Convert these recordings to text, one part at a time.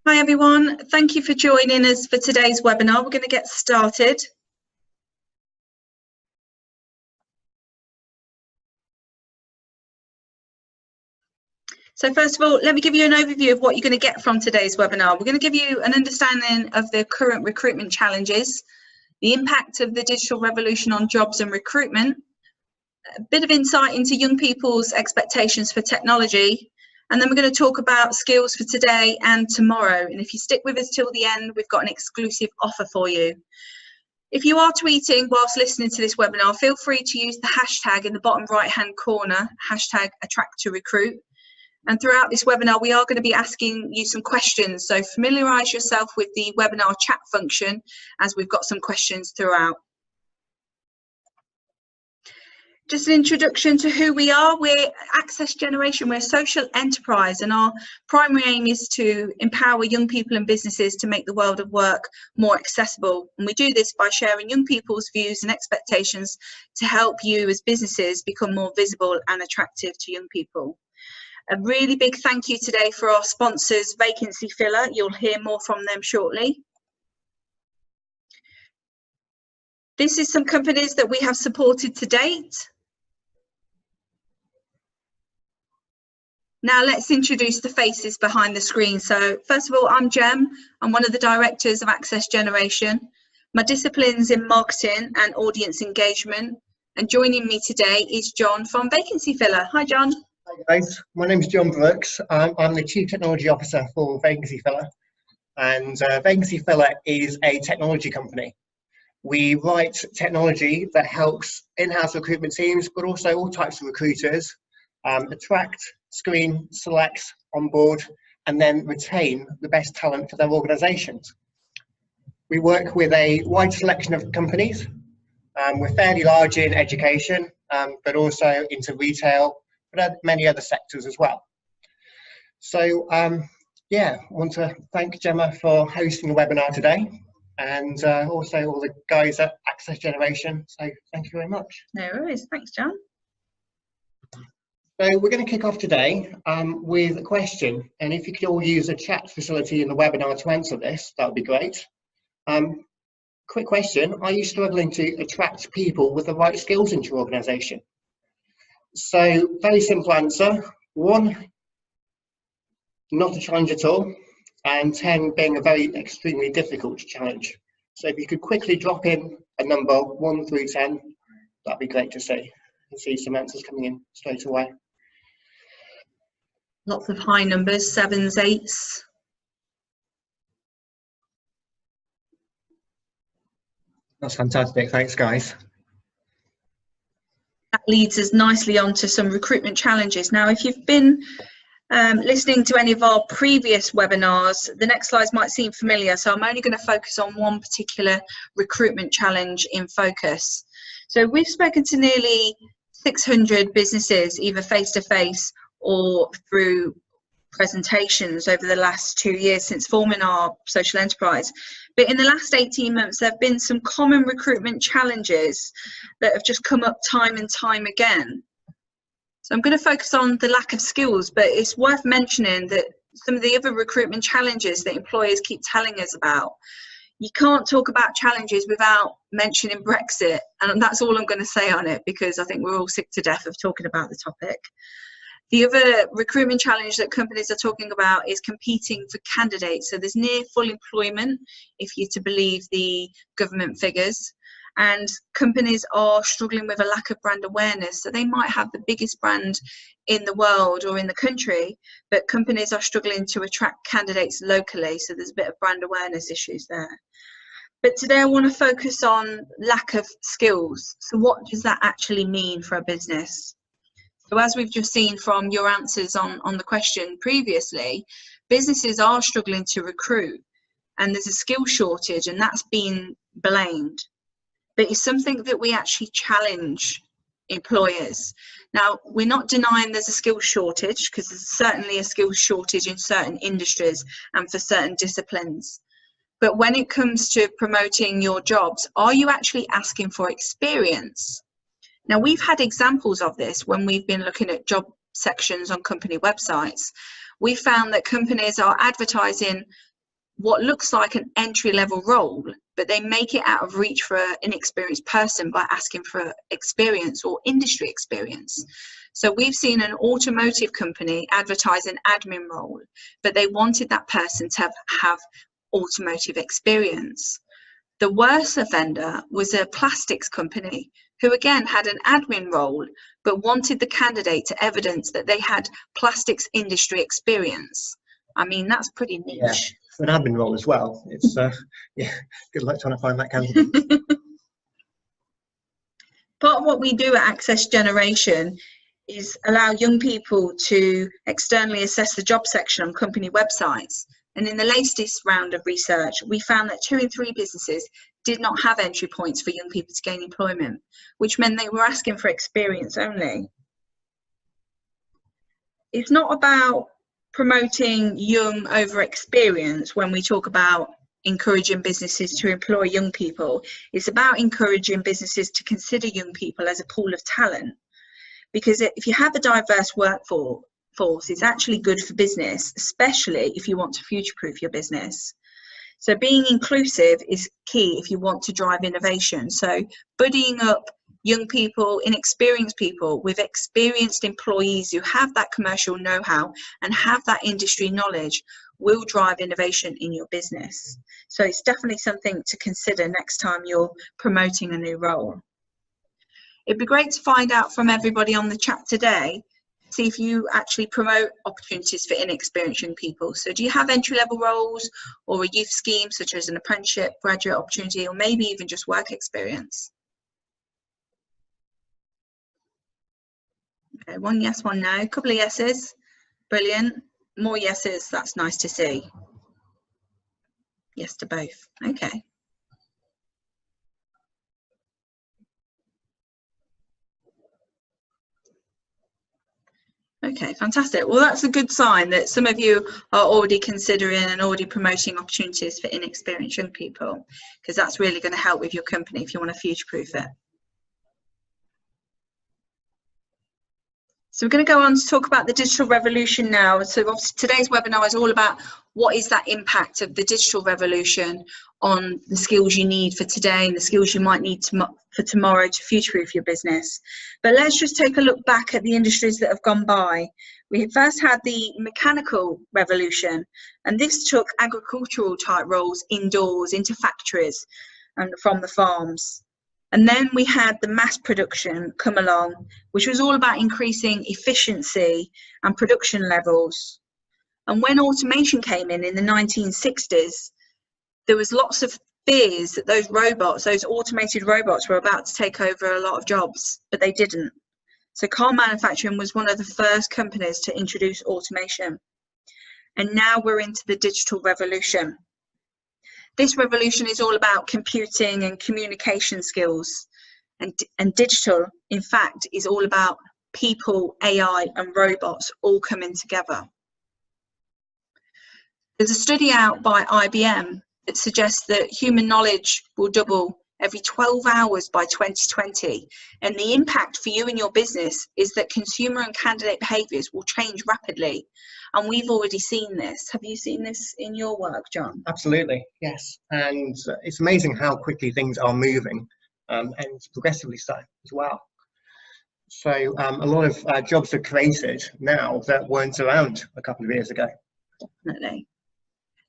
Hi everyone, thank you for joining us for today's webinar. We're going to get started. So first of all, let me give you an overview of what you're going to get from today's webinar. We're going to give you an understanding of the current recruitment challenges, the impact of the digital revolution on jobs and recruitment, a bit of insight into young people's expectations for technology, and then we're going to talk about skills for today and tomorrow. And if you stick with us till the end, we've got an exclusive offer for you. If you are tweeting whilst listening to this webinar, feel free to use the hashtag in the bottom right-hand corner, hashtag #AttractToRecruit. And throughout this webinar, we are going to be asking you some questions. So familiarise yourself with the webinar chat function as we've got some questions throughout. Just an introduction to who we are. We're Access Generation, we're a social enterprise, and our primary aim is to empower young people and businesses to make the world of work more accessible. And we do this by sharing young people's views and expectations to help you as businesses become more visible and attractive to young people. A really big thank you today for our sponsors, Vacancy Filler. You'll hear more from them shortly. This is some companies that we have supported to date. Now let's introduce the faces behind the screen. So first of all, I'm Jem. I'm one of the directors of Access Generation. My discipline's in marketing and audience engagement. And joining me today is Jon from Vacancy Filler. Hi, Jon. Hi guys, my name is Jon Brookes. I'm the Chief Technology Officer for Vacancy Filler. And Vacancy Filler is a technology company. We write technology that helps in-house recruitment teams, but also all types of recruiters attract, screen, select, onboard, and then retain the best talent for their organisations. We work with a wide selection of companies. We're fairly large in education, but also into retail, but many other sectors as well. So yeah, I want to thank Jemma for hosting the webinar today, and also all the guys at Access Generation. So thank you very much. No worries, thanks, Jon. So we're going to kick off today with a question, and if you could all use a chat facility in the webinar to answer this, that would be great. Quick question, are you struggling to attract people with the right skills into your organisation? So very simple answer, 1, not a challenge at all, and 10 being a very extremely difficult challenge. So if you could quickly drop in a number 1 through 10, that'd be great to see. And see some answers coming in straight away. Lots of high numbers, 7s, 8s. That's fantastic, thanks guys. That leads us nicely on to some recruitment challenges. Now, if you've been listening to any of our previous webinars, the next slides might seem familiar, so I'm only going to focus on one particular recruitment challenge in focus. So we've spoken to nearly 600 businesses, either face-to-face or through presentations over the last 2 years since forming our social enterprise. But in the last 18 months, there have been some common recruitment challenges that have just come up time and time again. So I'm going to focus on the lack of skills, but it's worth mentioning that some of the other recruitment challenges that employers keep telling us about. You can't talk about challenges without mentioning Brexit, and that's all I'm going to say on it, because I think we're all sick to death of talking about the topic. The other recruitment challenge that companies are talking about is competing for candidates. So there's near full employment, if you're to believe the government figures, and companies are struggling with a lack of brand awareness. So they might have the biggest brand in the world or in the country, but companies are struggling to attract candidates locally. So there's a bit of brand awareness issues there. But today I want to focus on lack of skills. So what does that actually mean for a business? So as we've just seen from your answers on the question previously, businesses are struggling to recruit, and there's a skill shortage, and that's been blamed. But it's something that we actually challenge employers. Now, we're not denying there's a skill shortage, because there's certainly a skill shortage in certain industries and for certain disciplines. But when it comes to promoting your jobs, are you actually asking for experience? Now, we've had examples of this when we've been looking at job sections on company websites. We found that companies are advertising what looks like an entry-level role, but they make it out of reach for an inexperienced person by asking for experience or industry experience. So we've seen an automotive company advertise an admin role, but they wanted that person to have automotive experience. The worst offender was a plastics company who again had an admin role, but wanted the candidate to evidence that they had plastics industry experience. I mean, that's pretty niche. Yeah, for an admin role as well. It's yeah, good luck trying to find that candidate. Part of what we do at Access Generation is allow young people to externally assess the job section on company websites. And in the latest round of research, we found that 2 in 3 businesses did not have entry points for young people to gain employment, which meant they were asking for experience only. It's not about promoting young over experience when we talk about encouraging businesses to employ young people. It's about encouraging businesses to consider young people as a pool of talent, because if you have a diverse workforce, it's actually good for business, especially if you want to future-proof your business. So being inclusive is key if you want to drive innovation. So buddying up young people, inexperienced people with experienced employees who have that commercial know-how and have that industry knowledge will drive innovation in your business. So it's definitely something to consider next time you're promoting a new role. It'd be great to find out from everybody on the chat today, see if you actually promote opportunities for inexperienced young people. So do you have entry-level roles or a youth scheme such as an apprenticeship, graduate opportunity, or maybe even just work experience? Okay, 1 yes, 1 no, a couple of yeses, brilliant. More yeses, that's nice to see. Yes to both, okay. Okay, fantastic. Well, that's a good sign that some of you are already considering and already promoting opportunities for inexperienced young people, because that's really going to help with your company if you want to future-proof it. So we're going to go on to talk about the digital revolution now. So obviously today's webinar is all about what is that impact of the digital revolution on the skills you need for today and the skills you might need for tomorrow to future-proof your business. But let's just take a look back at the industries that have gone by. We first had the mechanical revolution, and this took agricultural type roles indoors into factories and from the farms. And then we had the mass production come along, which was all about increasing efficiency and production levels. And when automation came in the 1960s, there was lots of fears that those robots, those automated robots, were about to take over a lot of jobs, but they didn't. So car manufacturing was one of the first companies to introduce automation. And now we're into the digital revolution. This revolution is all about computing and communication skills, and digital, in fact, is all about people, AI and robots all coming together. There's a study out by IBM that suggests that human knowledge will double every 12 hours by 2020, and the impact for you and your business is that consumer and candidate behaviours will change rapidly. And we've already seen this. Have you seen this in your work, Jon? Absolutely, yes. And it's amazing how quickly things are moving, and progressively so as well. So a lot of jobs are created now that weren't around a couple of years ago. Definitely.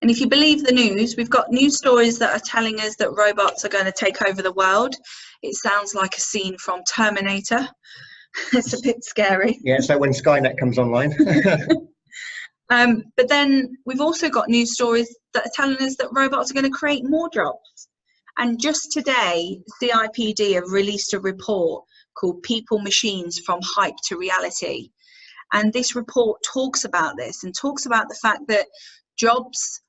And if you believe the news, we've got news stories that are telling us that robots are going to take over the world. It sounds like a scene from Terminator. It's a bit scary. Yeah, so when Skynet comes online. But then we've also got news stories that are telling us that robots are going to create more jobs. And just today, CIPD have released a report called People Machines from Hype to Reality. And this report talks about this and talks about the fact that jobs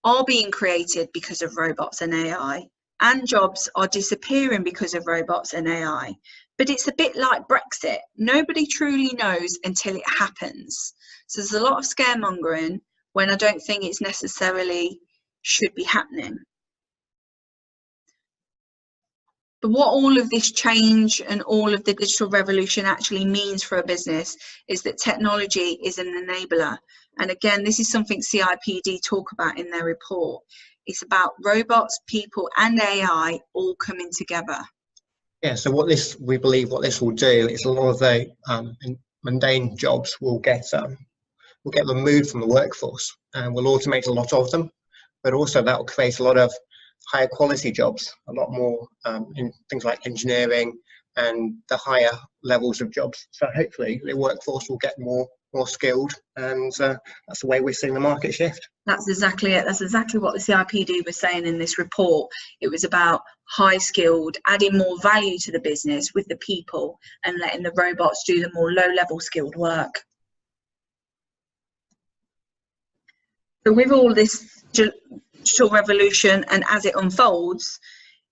are being created because of robots and AI, and jobs are disappearing because of robots and AI. But it's a bit like Brexit. Nobody truly knows until it happens. So there's a lot of scaremongering when I don't think it's necessarily should be happening. But what all of this change and all of the digital revolution actually means for a business is that technology is an enabler. And again, this is something CIPD talk about in their report. It's about robots, people and AI all coming together. Yeah, so we believe what this will do is a lot of the mundane jobs will get removed from the workforce, and we'll automate a lot of them, but also that will create a lot of higher quality jobs, a lot more in things like engineering and the higher levels of jobs. So hopefully the workforce will get more skilled, and that's the way we're seeing the market shift. That's exactly it. That's exactly what the CIPD was saying in this report. It was about high skilled, adding more value to the business with the people and letting the robots do the more low level skilled work. So with all this digital revolution and as it unfolds,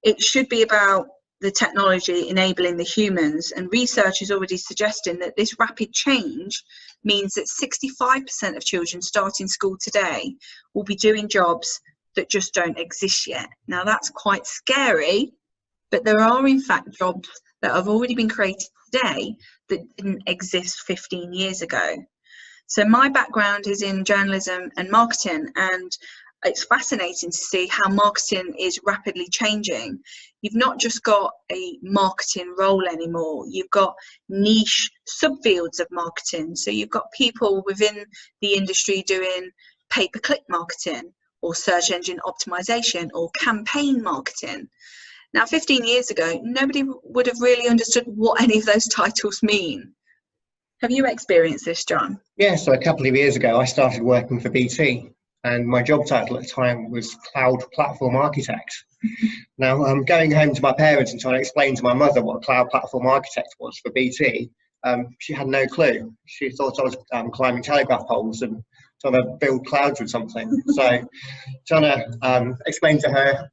it should be about the technology enabling the humans, and research is already suggesting that this rapid change means that 65% of children starting school today will be doing jobs that just don't exist yet. Now that's quite scary, but there are in fact jobs that have already been created today that didn't exist 15 years ago. So my background is in journalism and marketing, and it's fascinating to see how marketing is rapidly changing. You've not just got a marketing role anymore, you've got niche subfields of marketing. So you've got people within the industry doing pay-per-click marketing or search engine optimization or campaign marketing. Now, 15 years ago, nobody would have really understood what any of those titles mean. Have you experienced this, Jon? Yeah, so a couple of years ago, I started working for BT, and my job title at the time was Cloud Platform Architect. Now, going home to my parents and trying to explain to my mother what a Cloud Platform Architect was for BT, she had no clue. She thought I was climbing telegraph poles and trying to build clouds with something. So trying to explain to her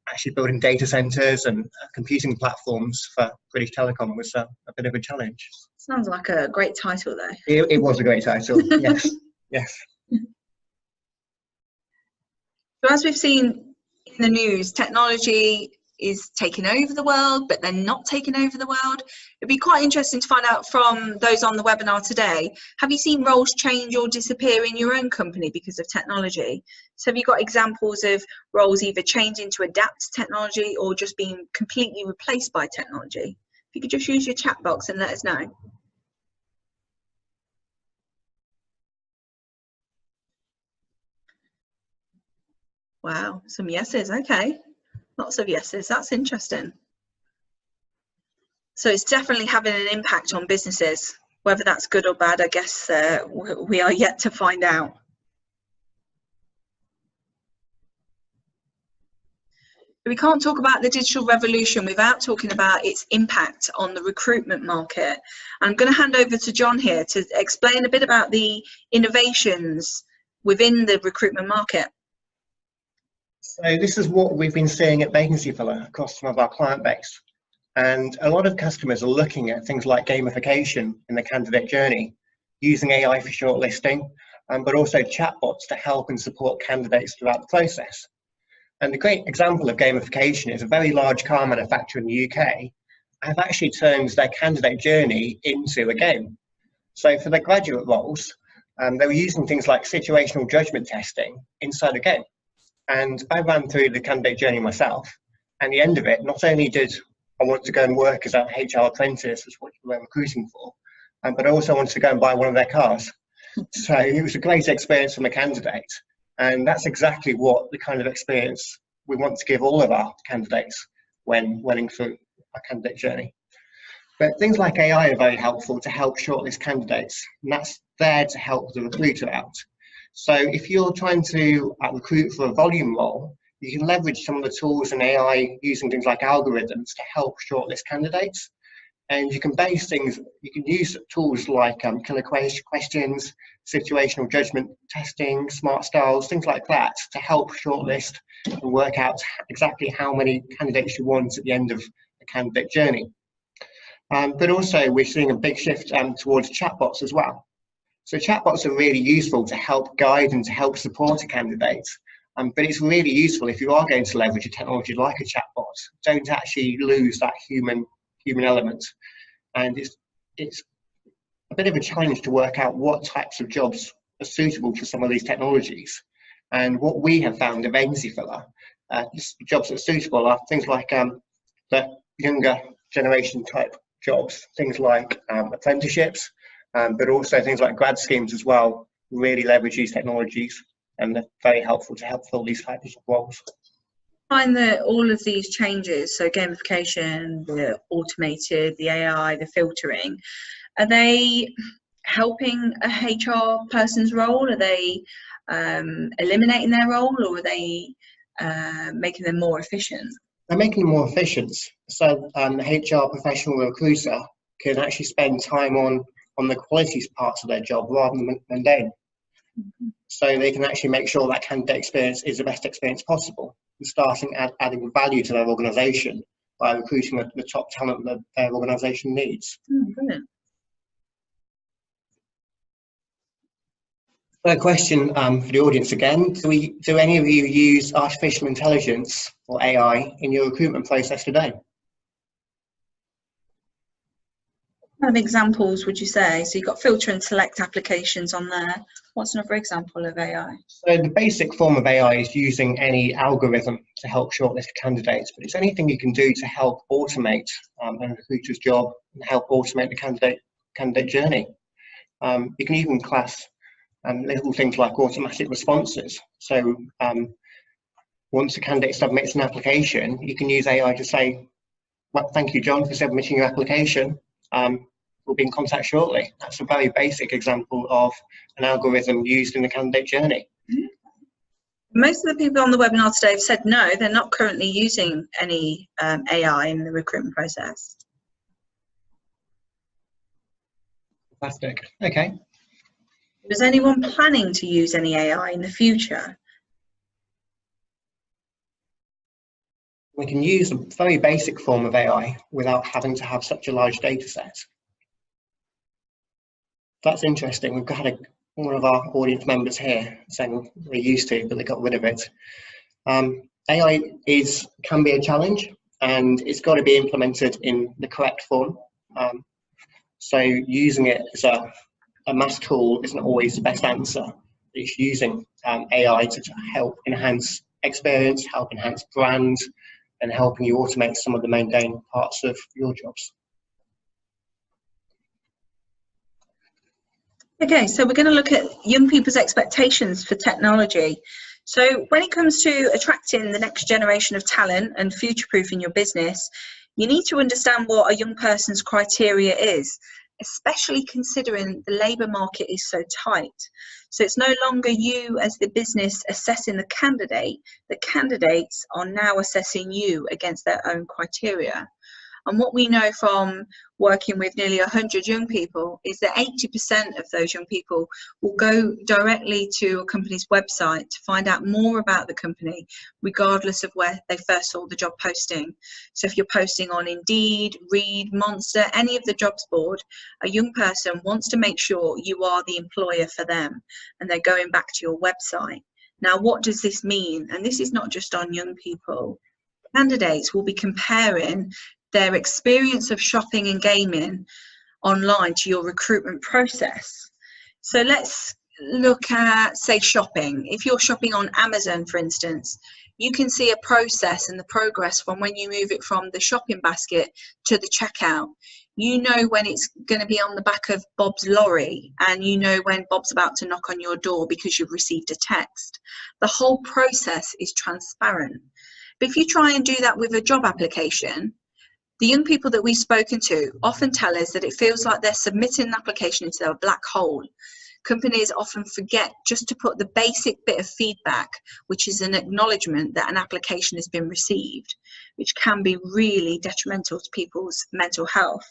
actually building data centers and computing platforms for British Telecom was a bit of a challenge. Sounds like a great title, though. It was a great title, yes, yes. So as we've seen in the news, technology is taking over the world, but they're not taking over the world. It'd be quite interesting to find out from those on the webinar today, have you seen roles change or disappear in your own company because of technology? So have you got examples of roles either changing to adapt to technology or just being completely replaced by technology? If you could just use your chat box and let us know. Wow, some yeses, okay. Lots of yeses, that's interesting. So it's definitely having an impact on businesses. Whether that's good or bad, I guess we are yet to find out. We can't talk about the digital revolution without talking about its impact on the recruitment market. I'm going to hand over to Jon here to explain a bit about the innovations within the recruitment market. So this is what we've been seeing at Vacancy Filler across some of our client base. And a lot of customers are looking at things like gamification in the candidate journey, using AI for shortlisting, but also chatbots to help and support candidates throughout the process. And a great example of gamification is a very large car manufacturer in the UK have actually turned their candidate journey into a game. So for their graduate roles, they were using things like situational judgment testing inside a game. And I ran through the candidate journey myself. And at the end of it, not only did I want to go and work as an HR apprentice, which is what we were recruiting for, but I also wanted to go and buy one of their cars. So it was a great experience from a candidate. And that's exactly what the kind of experience we want to give all of our candidates when running through our candidate journey. But things like AI are very helpful to help shortlist candidates, and that's there to help the recruiter out. So if you're trying to recruit for a volume role, you can leverage some of the tools in AI using things like algorithms to help shortlist candidates. And you can base things, you can use tools like killer questions, situational judgment testing, smart styles, things like that to help shortlist and work out exactly how many candidates you want at the end of the candidate journey. But also we're seeing a big shift towards chatbots as well. So chatbots are really useful to help guide and to help support a candidate But it's really useful if you are going to leverage a technology like a chatbot. Don't actually lose that human element. And it's a bit of a challenge to work out what types of jobs are suitable for some of these technologies. And what we have found at Vacancy Filler, jobs that are suitable are things like the younger generation type jobs, things like apprenticeships, but also things like grad schemes as well, really leverage these technologies, and they're very helpful to help fill these types of roles. I find that all of these changes, so gamification, the automated, the AI, the filtering, are they helping a HR person's role? Are they eliminating their role, or are they making them more efficient? They're making them more efficient. So the HR professional recruiter can actually spend time on the quality parts of their job rather than mundane. So they can actually make sure that candidate experience is the best experience possible, and starting adding value to their organisation by recruiting the top talent that their organisation needs. Brilliant. A question for the audience again. Do any of you use artificial intelligence or AI in your recruitment process today? What kind of examples would you say? So you've got filter and select applications on there. What's another example of AI? So the basic form of AI is using any algorithm to help shortlist candidates, but it's anything you can do to help automate a recruiter's job and help automate the candidate journey. You can even class little things like automatic responses. So once a candidate submits an application, you can use AI to say, well, thank you, John, for submitting your application. We'll be in contact shortly. That's a very basic example of an algorithm used in the candidate journey. Most of the people on the webinar today have said no, they're not currently using any AI in the recruitment process. Fantastic. Okay. Is anyone planning to use any AI in the future? We can use a very basic form of AI without having to have such a large data set. That's interesting. We've got one of our audience members here saying they used to, but they got rid of it. AI can be a challenge, and it's got to be implemented in the correct form. So using it as a mass tool isn't always the best answer. It's using AI to help enhance experience, help enhance brand, and helping you automate some of the mundane parts of your jobs. Okay, so we're going to look at young people's expectations for technology. So when it comes to attracting the next generation of talent and future-proofing your business, you need to understand what a young person's criteria is, especially considering the labour market is so tight. So it's no longer you as the business assessing the candidate. The candidates are now assessing you against their own criteria. And what we know from working with nearly 100 young people is that 80% of those young people will go directly to a company's website to find out more about the company, regardless of where they first saw the job posting. So if you're posting on Indeed, Reed, Monster, any of the jobs board, a young person wants to make sure you are the employer for them, and they're going back to your website. Now, what does this mean? And this is not just on young people. Candidates will be comparing their experience of shopping and gaming online to your recruitment process. So let's look at, say, shopping. If you're shopping on Amazon, for instance, you can see a process and the progress from when you move it from the shopping basket to the checkout. You know when it's going to be on the back of Bob's lorry, and you know when Bob's about to knock on your door because you've received a text. The whole process is transparent. But if you try and do that with a job application, the young people that we've spoken to often tell us that it feels like they're submitting an application into a black hole. Companies often forget just to put the basic bit of feedback, which is an acknowledgement that an application has been received, which can be really detrimental to people's mental health.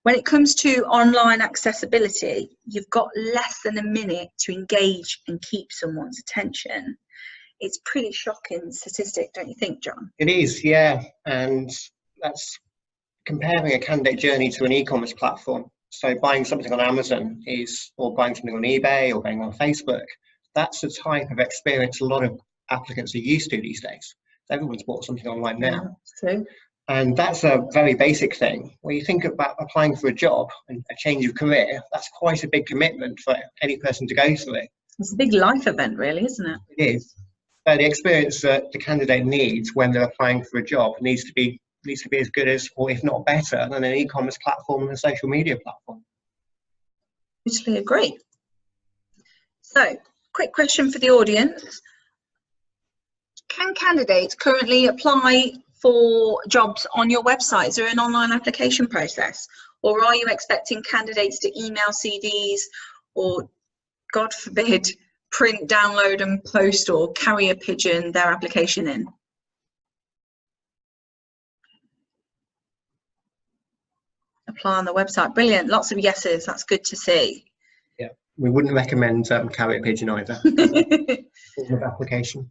When it comes to online accessibility, you've got less than a minute to engage and keep someone's attention. It's pretty shocking statistic, don't you think, John? It is, yeah. And that's comparing a candidate journey to an e-commerce platform. So buying something on Amazon or buying something on eBay or going on Facebook, that's the type of experience a lot of applicants are used to these days. Everyone's bought something online now. True. And that's a very basic thing. When you think about applying for a job and a change of career, that's quite a big commitment for any person to go through. It's a big life event, really, isn't it? It is. But the experience that the candidate needs when they're applying for a job needs to be as good as, or if not better, than an e-commerce platform and a social media platform. Totally agree. So, quick question for the audience. Can candidates currently apply for jobs on your website? Is there an online application process? Or are you expecting candidates to email CVs or, God forbid, print, download and post or carrier pigeon their application in? Apply on the website. Brilliant. Lots of yeses. That's good to see. Yeah, we wouldn't recommend carrier pigeon either. Form of application.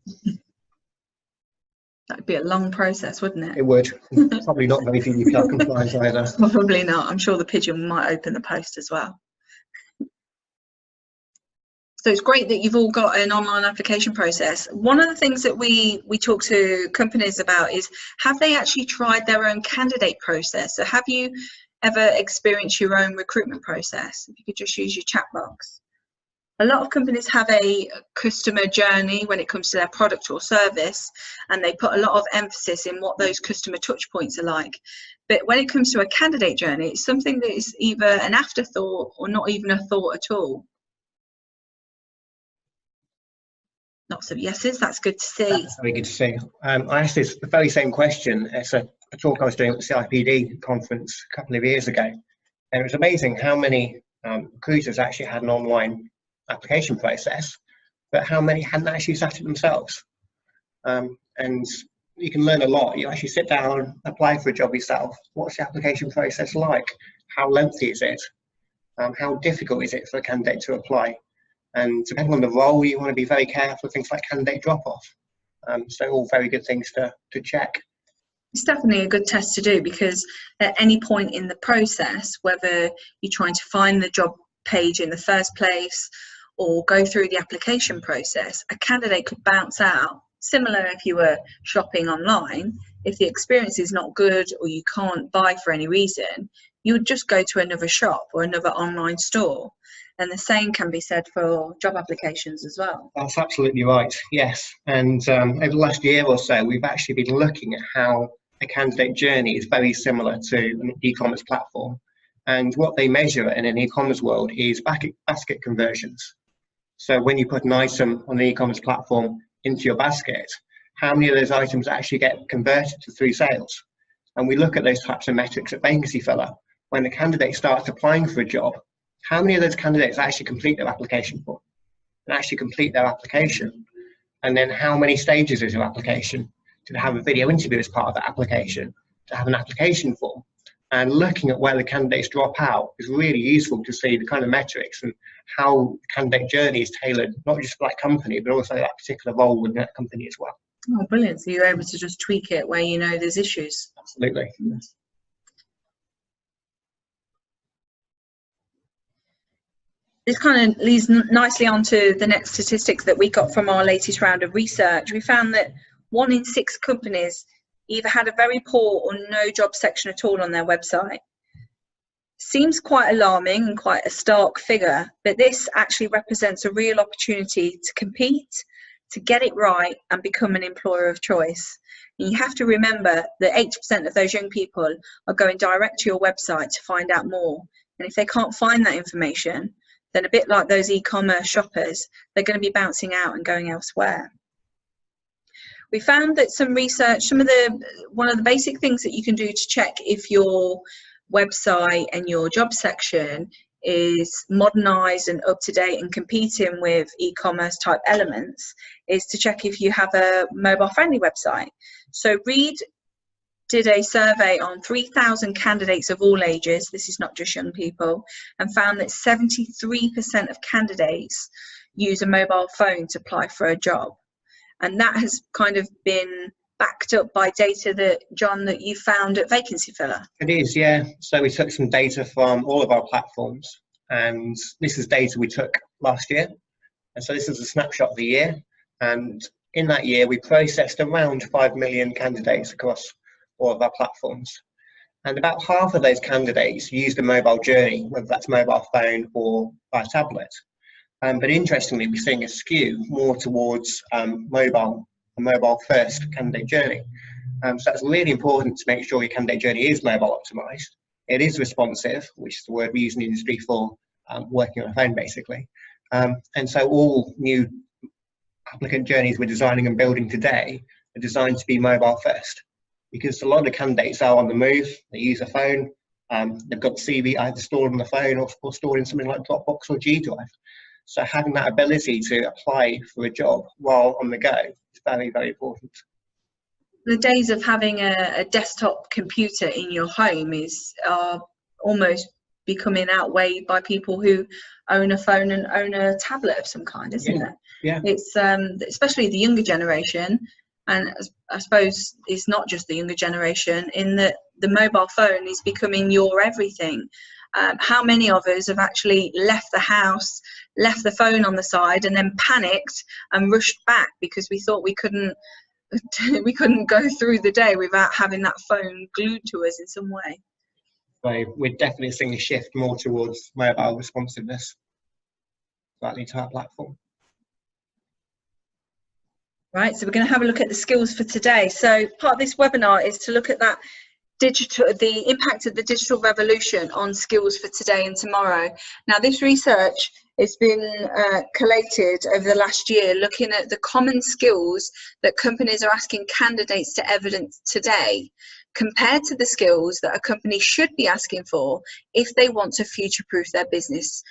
That'd be a long process, wouldn't it? It would. Probably not very GDPR compliant either. Probably not. I'm sure the pigeon might open the post as well. So it's great that you've all got an online application process. One of the things that we talk to companies about is, have they actually tried their own candidate process? So have you ever experienced your own recruitment process? If you could just use your chat box. A lot of companies have a customer journey when it comes to their product or service, and they put a lot of emphasis in what those customer touch points are like. But when it comes to a candidate journey, it's something that is either an afterthought or not even a thought at all. Lots of yeses, that's good to see. That's very good to see. I asked the very same question. It's a talk I was doing at the CIPD conference a couple of years ago. And it was amazing how many recruiters actually had an online application process, but how many hadn't actually sat it themselves. And you can learn a lot. You actually sit down and apply for a job yourself. What's the application process like? How lengthy is it? How difficult is it for a candidate to apply? And depending on the role, you want to be very careful with things like candidate drop-off. So all very good things to check. It's definitely a good test to do, because at any point in the process, whether you're trying to find the job page in the first place or go through the application process, a candidate could bounce out. Similar if you were shopping online, if the experience is not good or you can't buy for any reason, you would just go to another shop or another online store. And the same can be said for job applications as well. That's absolutely right, yes. And over the last year or so, we've actually been looking at how a candidate journey is very similar to an e-commerce platform. And what they measure in an e-commerce world is basket conversions. So when you put an item on the e-commerce platform into your basket, how many of those items actually get converted through sales? And we look at those types of metrics at Vacancy Filler. When the candidate starts applying for a job, how many of those candidates actually complete their application form and actually complete their application? And then how many stages is your application? Do they have a video interview as part of that application? To have an application form? And looking at where the candidates drop out is really useful to see the kind of metrics and how the candidate journey is tailored, not just for that company, but also that particular role within that company as well. Oh, brilliant. So you're able to just tweak it where you know there's issues. Absolutely. Yes. This kind of leads nicely onto the next statistics that we got from our latest round of research. We found that 1 in 6 companies either had a very poor or no job section at all on their website. Seems quite alarming and quite a stark figure, but this actually represents a real opportunity to compete, to get it right and become an employer of choice. And you have to remember that 80% of those young people are going direct to your website to find out more. And if they can't find that information, then a bit like those e-commerce shoppers, they're going to be bouncing out and going elsewhere. We found that some research, one of the basic things that you can do to check if your website and your job section is modernized and up to date and competing with e-commerce type elements is to check if you have a mobile friendly website. So Reed did a survey on 3,000 candidates of all ages, this is not just young people, and found that 73% of candidates use a mobile phone to apply for a job. And that has kind of been backed up by data that, Jon, that you found at Vacancy Filler. It is, yeah. So we took some data from all of our platforms, and this is data we took last year. And so this is a snapshot of the year. And in that year, we processed around 5 million candidates across all of our platforms. And about half of those candidates used a mobile journey, whether that's mobile phone or by tablet. But interestingly, we're seeing a skew more towards a mobile first candidate journey. So that's really important to make sure your candidate journey is mobile optimized. It is responsive, which is the word we use in the industry for working on a phone, basically. And so all new applicant journeys we're designing and building today are designed to be mobile first, because a lot of the candidates are on the move. They use a phone. They've got the CV either stored on the phone or stored in something like Dropbox or G Drive. So having that ability to apply for a job while on the go is very, very important. The days of having a desktop computer in your home are almost becoming outweighed by people who own a phone and own a tablet of some kind, isn't it? Yeah. It's especially the younger generation, and I suppose it's not just the younger generation, in that the mobile phone is becoming your everything. How many of us have actually left the house, left the phone on the side, and then panicked and rushed back because we thought we couldn't go through the day without having that phone glued to us in some way? So we're definitely seeing a shift more towards mobile responsiveness, slightly to our platform. Right, so we're going to have a look at the skills for today. So part of this webinar is to look at that the impact of the digital revolution on skills for today and tomorrow. Now, this research has been collated over the last year, looking at the common skills that companies are asking candidates to evidence today, compared to the skills that a company should be asking for if they want to future-proof their business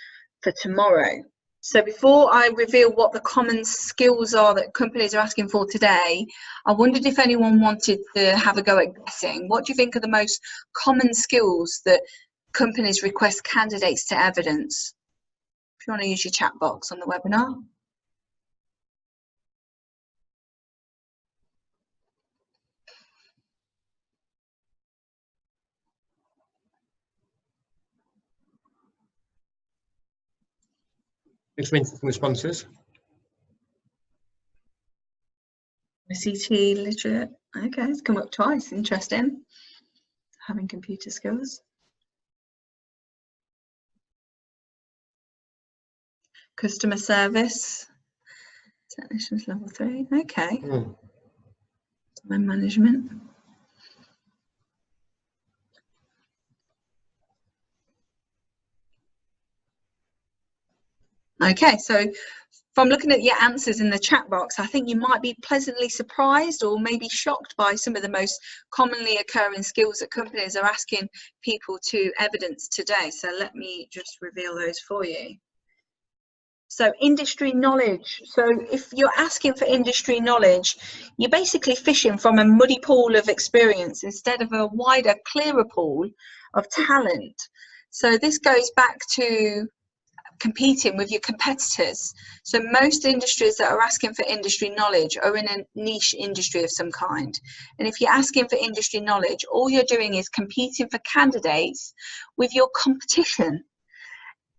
for tomorrow. So before I reveal what the common skills are that companies are asking for today, I wondered if anyone wanted to have a go at guessing. What do you think are the most common skills that companies request candidates to evidence? If you want to use your chat box on the webinar. Incident responses. CT literate. Okay, it's come up twice. Interesting. Having computer skills. Customer service. Technicians level 3. Okay. Time management. Okay, so from looking at your answers in the chat box, I think you might be pleasantly surprised or maybe shocked by some of the most commonly occurring skills that companies are asking people to evidence today. So let me just reveal those for you. So industry knowledge. So if you're asking for industry knowledge, you're basically fishing from a muddy pool of experience instead of a wider, clearer pool of talent. So this goes back to competing with your competitors. So most industries that are asking for industry knowledge are in a niche industry of some kind. And if you're asking for industry knowledge, all you're doing is competing for candidates with your competition.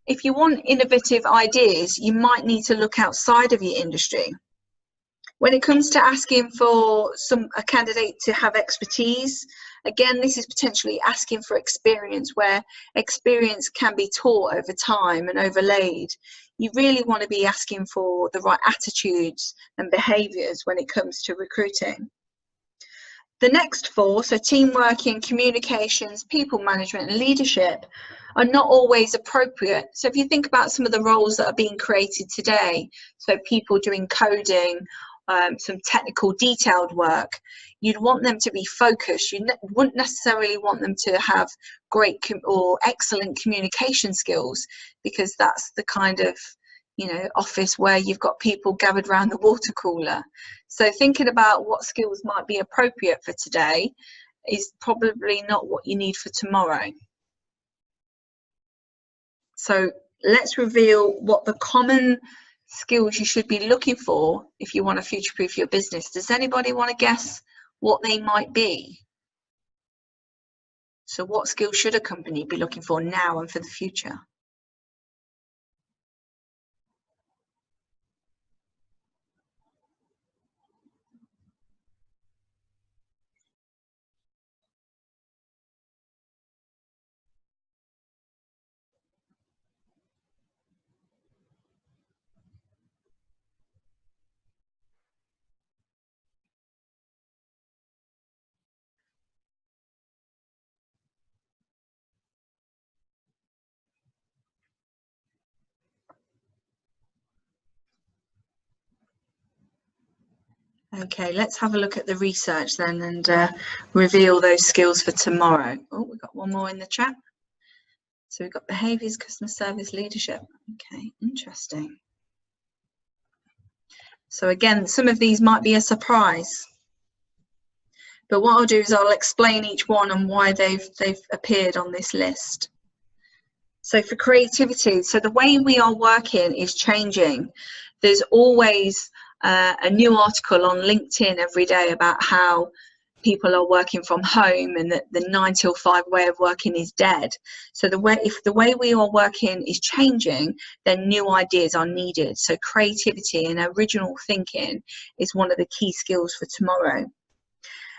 If you want innovative ideas, you might need to look outside of your industry. When it comes to asking for a candidate to have expertise, again, this is potentially asking for experience, where experience can be taught over time and overlaid. You really want to be asking for the right attitudes and behaviours when it comes to recruiting. The next four, so teamwork, communications, people management and leadership, are not always appropriate. So if you think about some of the roles that are being created today, so people doing coding, some technical detailed work, you'd want them to be focused. You wouldn't necessarily want them to have great or excellent communication skills, because that's the kind of office where you've got people gathered around the water cooler. So thinking about what skills might be appropriate for today is probably not what you need for tomorrow. So let's reveal what the common skills you should be looking for if you want to future-proof your business. Does anybody want to guess what they might be? So what skills should a company be looking for now and for the future? Okay, let's have a look at the research then and reveal those skills for tomorrow. Oh, we've got one more in the chat. So we've got behaviours, customer service, leadership. Okay, interesting. So again, some of these might be a surprise. But what I'll do is I'll explain each one and why they've appeared on this list. So for creativity, so the way we are working is changing. There's always a new article on LinkedIn every day about how people are working from home and that the 9 till 5 way of working is dead. So if the way we are working is changing, then new ideas are needed. So creativity and original thinking is one of the key skills for tomorrow.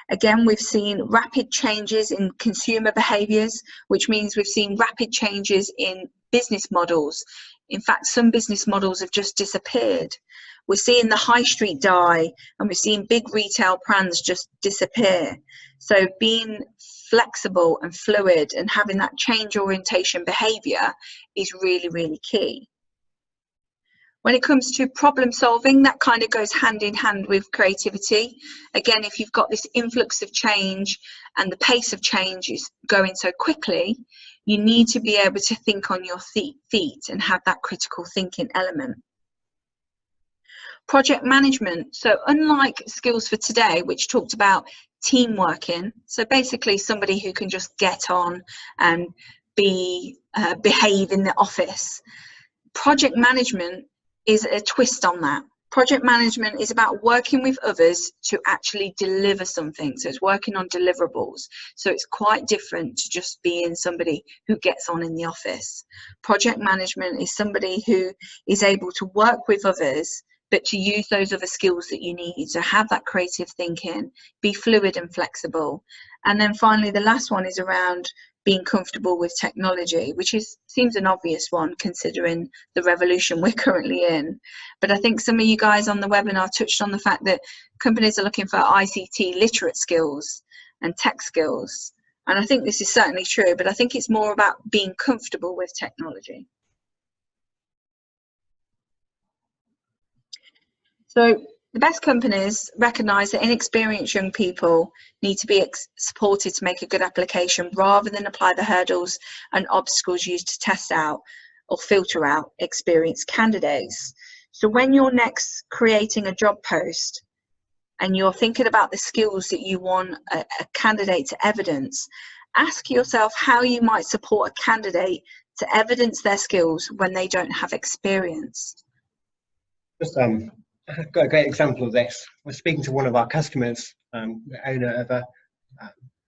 Again, we've seen rapid changes in consumer behaviours, which means we've seen rapid changes in business models. In fact, some business models have just disappeared. We're seeing the high street die, and we're seeing big retail brands just disappear. So being flexible and fluid and having that change orientation behaviour is really, really key. When it comes to problem solving, that kind of goes hand in hand with creativity. Again, if you've got this influx of change and the pace of change is going so quickly, you need to be able to think on your feet and have that critical thinking element. Project management. So unlike skills for today, which talked about team working, so basically somebody who can just get on and behave in the office, project management is a twist on that. Project management is about working with others to actually deliver something. So it's working on deliverables. So it's quite different to just being somebody who gets on in the office. Project management is somebody who is able to work with others, but to use those other skills that you need. So have that creative thinking, be fluid and flexible. And then finally, the last one is around being comfortable with technology, which seems an obvious one considering the revolution we're currently in. But I think some of you guys on the webinar touched on the fact that companies are looking for ICT literate skills and tech skills. And I think this is certainly true, but I think it's more about being comfortable with technology. So the best companies recognise that inexperienced young people need to be supported to make a good application rather than apply the hurdles and obstacles used to test out or filter out experienced candidates. So when you're next creating a job post and you're thinking about the skills that you want a candidate to evidence, ask yourself how you might support a candidate to evidence their skills when they don't have experience. I've got a great example of this. We're speaking to one of our customers, the owner of a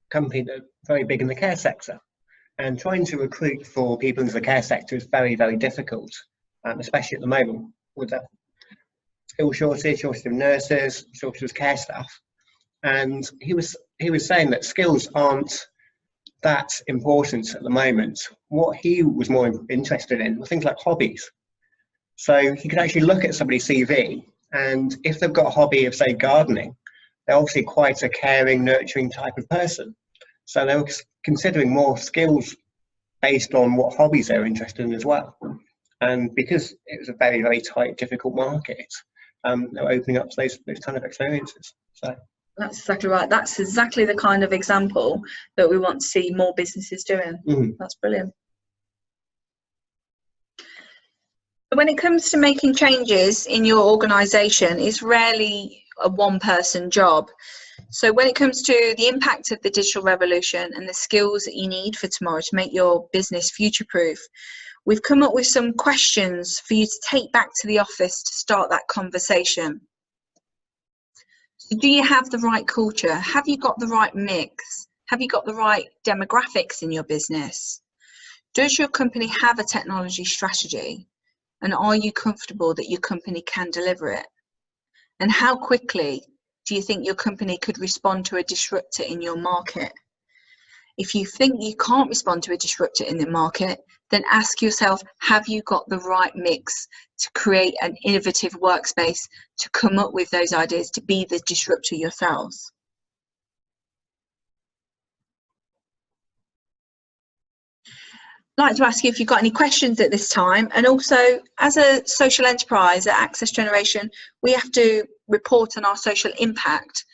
company that's very big in the care sector, and trying to recruit for people into the care sector is very, very difficult, especially at the moment with the skill shortage of nurses, shortage of care staff. And he was saying that skills aren't that important at the moment. What he was more interested in were things like hobbies. So he could actually look at somebody's CV, and if they've got a hobby of, say, gardening, they're obviously quite a caring, nurturing type of person. So they were considering more skills based on what hobbies they're interested in as well. And because it was a very, very tight, difficult market, they were opening up those kind of experiences. So that's exactly right. That's exactly the kind of example that we want to see more businesses doing. That's brilliant. When it comes to making changes in your organisation, it's rarely a one-person job. So when it comes to the impact of the digital revolution and the skills that you need for tomorrow to make your business future-proof, we've come up with some questions for you to take back to the office to start that conversation. So do you have the right culture? Have you got the right mix? Have you got the right demographics in your business? Does your company have a technology strategy? And are you comfortable that your company can deliver it? And how quickly do you think your company could respond to a disruptor in your market? If you think you can't respond to a disruptor in the market, then ask yourself, have you got the right mix to create an innovative workspace to come up with those ideas to be the disruptor yourselves? like to ask you if you've got any questions at this time. And also, as a social enterprise at Access Generation, we have to report on our social impact.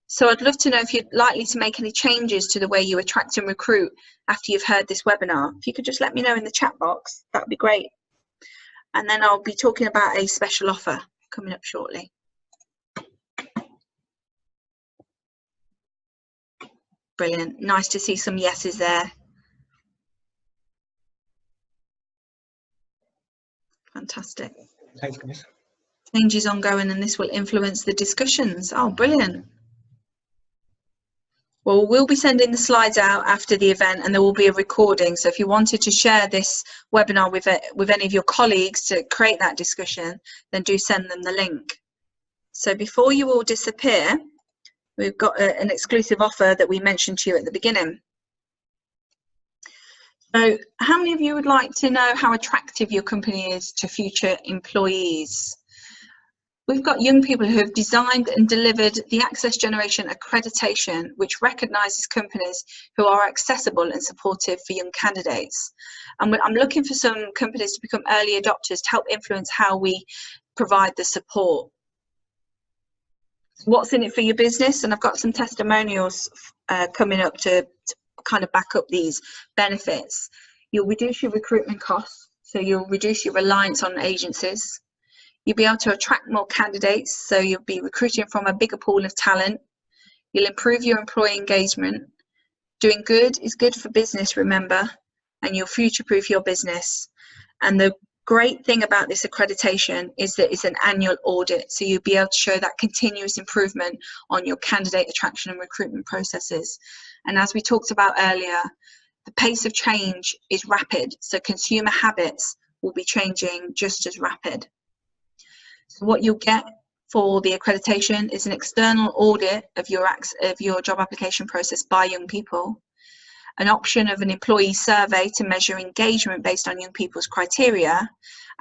So I'd love to know if you're likely to make any changes to the way you attract and recruit after you've heard this webinar. If you could just let me know in the chat box, that would be great. And then I'll be talking about a special offer coming up shortly. Brilliant. Nice to see some yeses there. Fantastic. Thanks, guys. Change is ongoing and this will influence the discussions. Oh, brilliant. Well, we'll be sending the slides out after the event and there will be a recording. So if you wanted to share this webinar with any of your colleagues to create that discussion, then do send them the link. So before you all disappear, we've got an exclusive offer that we mentioned to you at the beginning. So how many of you would like to know how attractive your company is to future employees? We've got young people who have designed and delivered the Access Generation accreditation, which recognises companies who are accessible and supportive for young candidates. And I'm looking for some companies to become early adopters to help influence how we provide the support. What's in it for your business? And I've got some testimonials coming up to kind of back up these benefits. You'll reduce your recruitment costs, so you'll reduce your reliance on agencies. You'll be able to attract more candidates, so you'll be recruiting from a bigger pool of talent. You'll improve your employee engagement. Doing good is good for business, remember, and you'll future-proof your business. And the great thing about this accreditation is that it's an annual audit, so you'll be able to show that continuous improvement on your candidate attraction and recruitment processes. And as we talked about earlier, the pace of change is rapid, so consumer habits will be changing just as rapid. So what you'll get for the accreditation is an external audit of your job application process by young people, an option of an employee survey to measure engagement based on young people's criteria,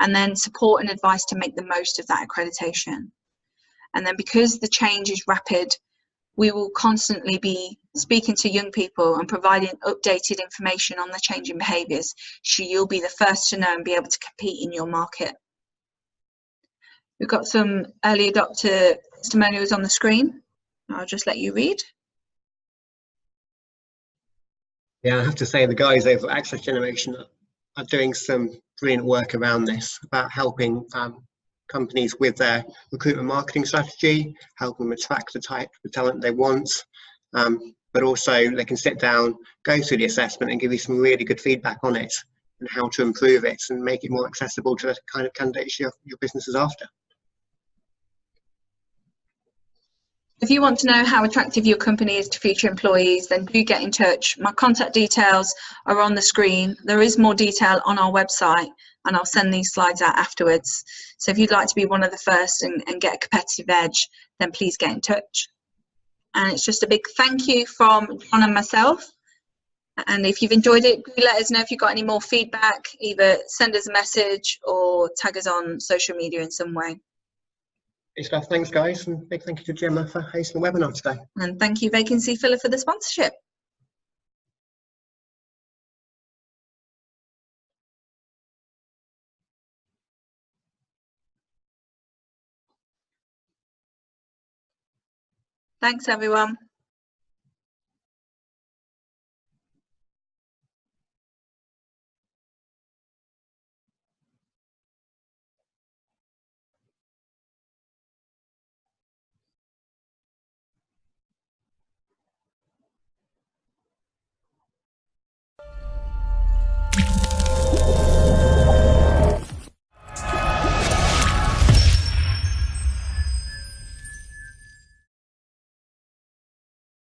and then support and advice to make the most of that accreditation. And then because the change is rapid, we will constantly be speaking to young people and providing updated information on the changing behaviours, so you'll be the first to know and be able to compete in your market. We've got some early adopter testimonials on the screen. I'll just let you read. Yeah, I have to say the guys over at Access Generation are doing some brilliant work around this, about helping companies with their recruitment marketing strategy, helping them attract the type of talent they want, but also they can sit down, go through the assessment and give you some really good feedback on it and how to improve it and make it more accessible to the kind of candidates your business is after. If you want to know how attractive your company is to future employees, then do get in touch. My contact details are on the screen. There is more detail on our website, and I'll send these slides out afterwards. So if you'd like to be one of the first and get a competitive edge, then please get in touch. And it's just a big thank you from Jon and myself. And if you've enjoyed it, do let us know if you've got any more feedback. Either send us a message or tag us on social media in some way. Great stuff. Thanks, guys, and big thank you to Jemma for hosting the webinar today. And thank you, Vacancy Filler, for the sponsorship. Thanks, everyone.